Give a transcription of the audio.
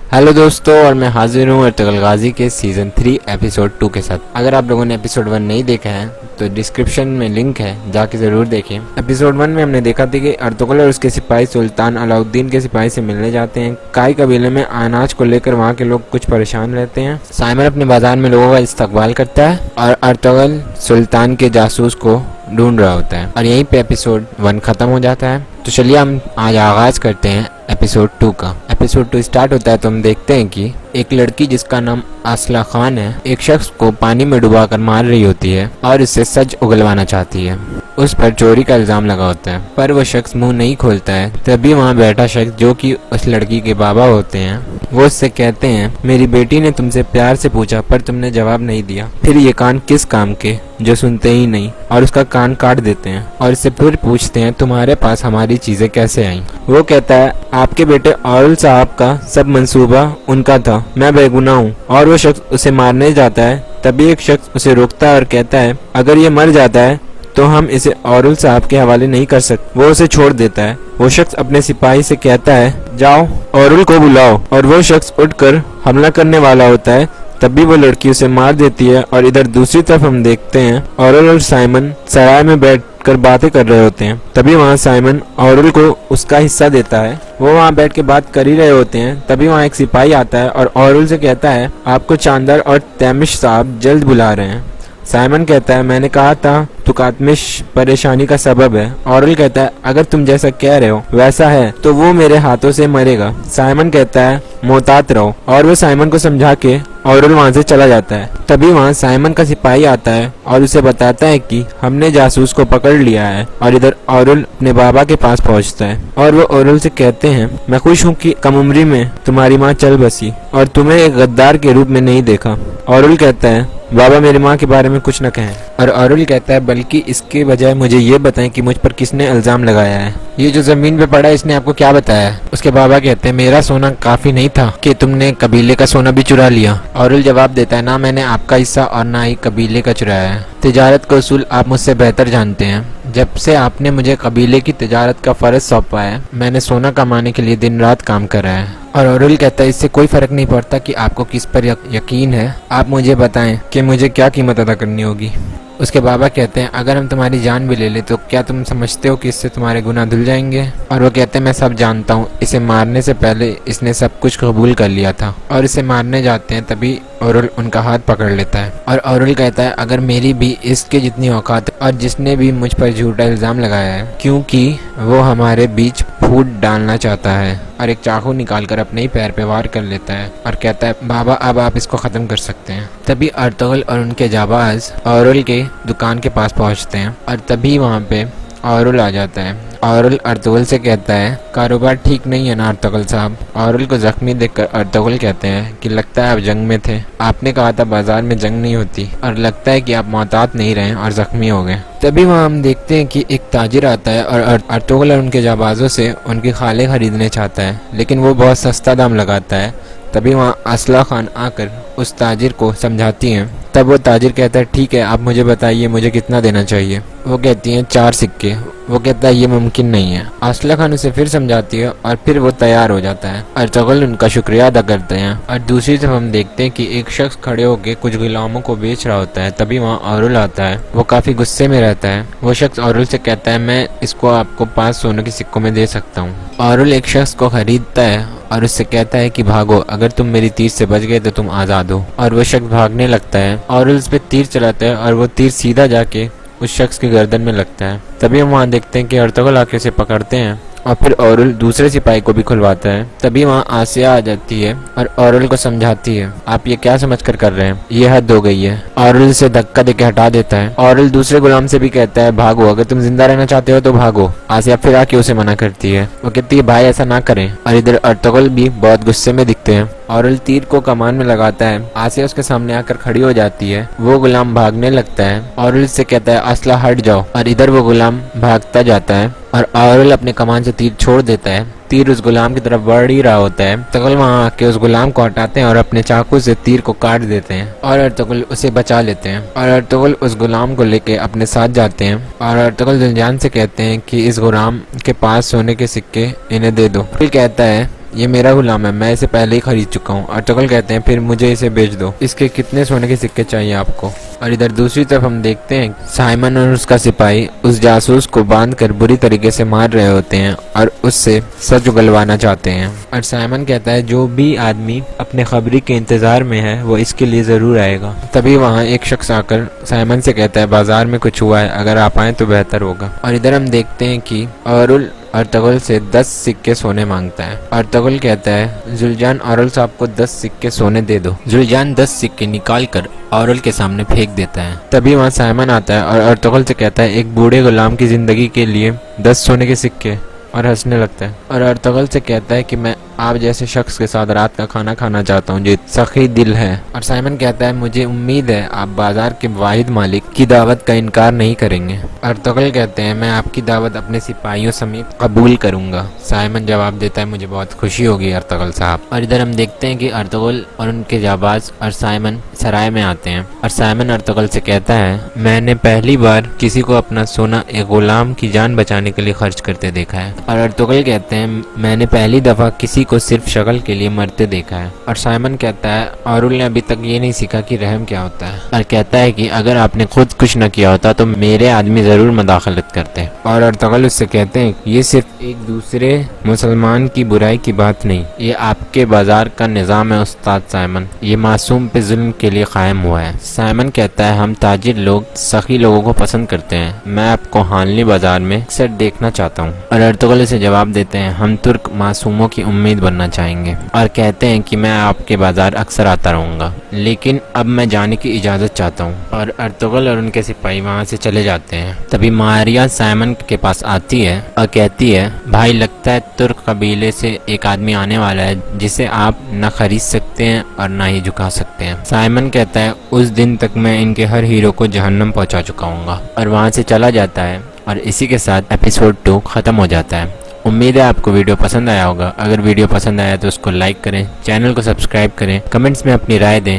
Hello दोस्तों, और मैं हाजिर हूँ अर्तुगरुल गाजी के सीज़न 3 एपिसोड 2 के साथ। अगर आप लोगों ने एपिसोड 1 नहीं देखा है तो डिस्क्रिप्शन में लिंक है, जाके ज़रूर देखें। एपिसोड 1 में हमने देखा था कि अर्तुगरुल और उसके सिपाही सुल्तान अलाउद्दीन के सिपाही से मिलने जाते हैं। काई कबीले में अनाज को लेकर वहाँ के लोग कुछ परेशान रहते हैं। साइमन अपने बाजार में लोगों का इस्तकबाल करता है और अर्तुगरुल सुल्तान के जासूस को ढूंढ रहा होता है। और यहीं पे एपिसोड 1 खत्म हो जाता है। तो चलिए हम आज आगाज करते हैं एपिसोड 2 का। एपिसोड 2 स्टार्ट होता है तो हम देखते हैं कि एक लड़की जिसका नाम असला खान है, एक शख्स को पानी में डुबाकर मार रही होती है और इससे सच उगलवाना चाहती है। उस पर चोरी का इल्जाम लगा होता है, पर वो शख्स मुंह नहीं खोलता है। तभी वहाँ बैठा शख्स, जो कि उस लड़की के बाबा होते हैं, वो उससे कहते हैं, मेरी बेटी ने तुमसे प्यार से पूछा पर तुमने जवाब नहीं दिया। फिर ये कान किस काम के जो सुनते ही नहीं, और उसका कान काट देते हैं और इससे फिर पूछते हैं, तुम्हारे पास हमारी चीजें कैसे आई। वो कहता है, आपके बेटे औरुल साहब का सब मंसूबा उनका था, मैं बेगुनाह हूँ। और वो शख्स उसे मारने जाता है। तभी एक शख्स उसे रोकता है और कहता है, अगर ये मर जाता है तो हम इसे औरुल साहब के हवाले नहीं कर सकते। वो उसे छोड़ देता है। वो शख्स अपने सिपाही से कहता है, जाओ औरुल को बुलाओ। और वो शख्स उठकर हमला करने वाला होता है। तभी वो लड़की उसे मार देती है। और इधर दूसरी तरफ हम देखते हैं औरुल और साइमन सराय में बैठकर बातें कर रहे होते हैं। तभी वहाँ साइमन औरुल को उसका हिस्सा देता है। वो वहाँ बैठ के बात कर ही रहे होते हैं। तभी वहाँ एक सिपाही आता है और औरुल से कहता है, आपको चांदर और तैमिश साहब जल्द बुला रहे हैं। साइमन कहता है, मैंने कहा था तुकातमिश परेशानी का सबब है। औरुल कहता है, अगर तुम जैसा कह रहे हो वैसा है तो वो मेरे हाथों से मरेगा। साइमन कहता है, मोहतात रहो। और वो साइमन को समझा के औरुल वहाँ से चला जाता है। तभी वहाँ साइमन का सिपाही आता है और उसे बताता है कि हमने जासूस को पकड़ लिया है। और इधर औरुल अपने बाबा के पास पहुँचता है और वो औरुल से कहते हैं, मैं खुश हूँ कि कम उम्री में तुम्हारी माँ चल बसी और तुम्हें एक गद्दार के रूप में नहीं देखा। औरुल कहता है, बाबा मेरी माँ के बारे में कुछ न कहें। और औरुल कहता है, बल्कि इसके बजाय मुझे ये बताएं कि मुझ पर किसने इल्जाम लगाया है। ये जो जमीन पे पड़ा है इसने आपको क्या बताया? उसके बाबा कहते हैं, मेरा सोना काफी नहीं था कि तुमने कबीले का सोना भी चुरा लिया। औरुल जवाब देता है, ना मैंने आपका हिस्सा और ना ही कबीले का चुराया है। तिजारत का उसूल आप मुझसे बेहतर जानते हैं। जब से आपने मुझे कबीले की तिजारत का फर्ज सौंपा है, मैंने सोना कमाने के लिए दिन रात काम करा है। और औरुल कहता है, इससे कोई फर्क नहीं पड़ता कि आपको किस पर यकीन है, आप मुझे बताएं कि मुझे क्या कीमत अदा करनी होगी। उसके बाबा कहते हैं, अगर हम तुम्हारी जान भी ले ले तो क्या तुम समझते हो कि इससे तुम्हारे गुनाह धुल जाएंगे? और वो कहते हैं, मैं सब जानता हूँ, इसे मारने से पहले इसने सब कुछ कबूल कर लिया था। और इसे मारने जाते हैं तभी औरुल उनका हाथ पकड़ लेता है। और औरुल कहता है, अगर मेरी भी इसके जितनी औकात और जिसने भी मुझ पर झूठा इल्जाम लगाया है, क्योंकि वो हमारे बीच फूट डालना चाहता है। और एक चाकू निकालकर अपने ही पैर पे वार कर लेता है और कहता है, बाबा अब आप इसको खत्म कर सकते हैं। तभी अर्तुगरुल और उनके जाबाज औरुल के दुकान के पास पहुंचते हैं और तभी वहां पे औरुल आ जाता है। औरुल अर्तुगरुल से कहता है, कारोबार ठीक नहीं है ना अर्तुगरुल साहब? औरुल को जख्मी देखकर अर्तुगरुल कहते हैं कि लगता है आप जंग में थे। आपने कहा था बाजार में जंग नहीं होती और लगता है कि आप मोहतात नहीं रहे और जख्मी हो गए। तभी वहाँ हम देखते हैं कि एक ताजिर आता है और अर्तुगरुल और उनके जाबाजों से उनकी खाले खरीदने चाहता है, लेकिन वो बहुत सस्ता दाम लगाता है। तभी वहाँ असला खान आकर उस ताजिर को समझाती हैं। तब वो ताजिर कहता है, ठीक है आप मुझे बताइए मुझे कितना देना चाहिए। वो कहती हैं 4 सिक्के। वो कहता है, ये मुमकिन नहीं है। असला खान उसे फिर समझाती है और फिर वो तैयार हो जाता है। अर्तुगरुल उनका शुक्रिया अदा करते हैं। और दूसरी तरफ हम देखते हैं कि एक शख्स खड़े होकर कुछ गुलामों को बेच रहा होता है। तभी वहाँ औरुल आता है। वो काफी गुस्से में रहता है। वो शख्स औरुल से कहता है, मैं इसको आपको 5 सोने के सिक्कों में दे सकता हूँ। औरुल एक शख्स को खरीदता है और उससे कहता है कि भागो, अगर तुम मेरी तीर से बच गए तो तुम आजाद हो। और वो शख्स भागने लगता है। औरुल उस पे तीर चलाता है और वो तीर सीधा जाके उस शख्स की गर्दन में लगता है। तभी हम वहाँ देखते हैं कि अर्तुगरुल आके उसे पकड़ते हैं और फिर औरुल दूसरे सिपाही को भी खुलवाता है। तभी वहाँ आसिया आ जाती है और औरुल को समझाती है, आप ये क्या समझकर कर रहे हैं, ये हद हो गई है। औरुल से धक्का देके हटा देता है। औरुल दूसरे गुलाम से भी कहता है, भागो, अगर तुम जिंदा रहना चाहते हो तो भागो। आसिया फिर आके उसे मना करती है। वो कहती है, भाई ऐसा ना करें। और इधर अर्तुगरुल भी बहुत गुस्से में दिखते हैं। औरुल तीर को कमान में लगाता है। आसिया उसके सामने आकर खड़ी हो जाती है। वो गुलाम भागने लगता है। औरुल से कहता है, असला हट जाओ। और इधर वो गुलाम भागता जाता है और औरुल अपने कमान से तीर छोड़ देता है। तीर उस गुलाम की तरफ बढ़ ही रहा होता है। अर्तुगरुल वहाँ आके उस गुलाम को हटाते हैं और अपने चाकू से तीर को काट देते हैं और अर्तुगरुल उसे बचा लेते हैं। और अर्तुगरुल उस गुलाम को लेके अपने साथ जाते हैं और अर्तुगरुल जुलजान से कहते हैं कि इस गुलाम के पास सोने के सिक्के इन्हें दे दो। फिर कहता है, ये मेरा गुलाम है, मैं इसे पहले ही खरीद चुका हूँ। अर्तुगरुल कहते हैं फिर मुझे इसे बेच दो, इसके कितने सोने के सिक्के चाहिए आपको। और इधर दूसरी तरफ हम देखते हैं साइमन और उसका सिपाही उस जासूस को बांधकर बुरी तरीके से मार रहे होते हैं और उससे सच उगलवाना चाहते हैं। और साइमन कहता है जो भी आदमी अपने खबरी के इंतजार में है वो इसके लिए जरूर आएगा। तभी वहाँ एक शख्स आकर साइमन से कहता है बाजार में कुछ हुआ है, अगर आप आए तो बेहतर होगा। और इधर हम देखते हैं कि औरुल अर्तुगरुल से 10 सिक्के सोने मांगता है। अर्तुगरुल कहता है जुल्जान औरुल साहब को 10 सिक्के सोने दे दो। जुल्जान 10 सिक्के निकाल कर औरुल के सामने फेंक देता है। तभी वहाँ साइमन आता है और अर्तुगरुल से कहता है एक बूढ़े गुलाम की जिंदगी के लिए 10 सोने के सिक्के, और हंसने लगता है। और अर्तुगरुल से कहता है कि मैं आप जैसे शख्स के साथ रात का खाना खाना चाहता हूँ जो सखी दिल है। और साइमन कहता है मुझे उम्मीद है आप बाजार के वाहिद मालिक की दावत का इनकार नहीं करेंगे। अर्तुगरुल कहते हैं मैं आपकी दावत अपने सिपाहियों समेत कबूल करूंगा। साइमन जवाब देता है मुझे बहुत खुशी होगी अर्तुगरुल साहब। और इधर हम देखते हैं कि अर्तुगरुल और उनके जाबाज और साइमन सराय में आते हैं। और साइमन अर्तुगरुल से कहता है मैंने पहली बार किसी को अपना सोना एक गुलाम की जान बचाने के लिए खर्च करते देखा है। और अर्तुगरुल कहते हैं मैंने पहली दफा किसी को सिर्फ शक्ल के लिए मरते देखा है। और साइमन कहता है औरुल ने अभी तक ये नहीं सीखा कि रहम क्या होता है। और कहता है कि अगर आपने खुद कुछ न किया होता तो मेरे आदमी जरूर मदाखलत करते। और अर्तुगरुल उससे कहते हैं ये सिर्फ एक दूसरे मुसलमान की बुराई की बात नहीं, ये आपके बाजार का निज़ाम है उस्ताद साइमन, ये मासूम पे जुल्म के लिए कायम हुआ है। साइमन कहता है हम ताजिर लोग सखी लोगों को पसंद करते हैं, मैं आपको हानली बाजार में अक्सर देखना चाहता हूँ। और अर्तुगरुल से जवाब देते हैं हम तुर्क मासूमों की उम्मीद बनना चाहेंगे। और कहते हैं कि मैं आपके बाजार अक्सर आता रहूंगा, लेकिन अब मैं जाने की इजाजत चाहता हूँ। और अर्तुगरुल और उनके सिपाही वहाँ से चले जाते हैं। तभी मारिया साइमन के पास आती है और कहती है भाई लगता है तुर्क कबीले से एक आदमी आने वाला है जिसे आप न खरीद सकते हैं और न ही झुका सकते हैं। साइमन कहता है उस दिन तक मैं इनके हर हीरो को जहन्नम पहुंचा चुका हूँगा। और वहाँ से चला जाता है और इसी के साथ एपिसोड 2 खत्म हो जाता है। उम्मीद है आपको वीडियो पसंद आया होगा। अगर वीडियो पसंद आया तो उसको लाइक करें, चैनल को सब्सक्राइब करें, कमेंट्स में अपनी राय दें।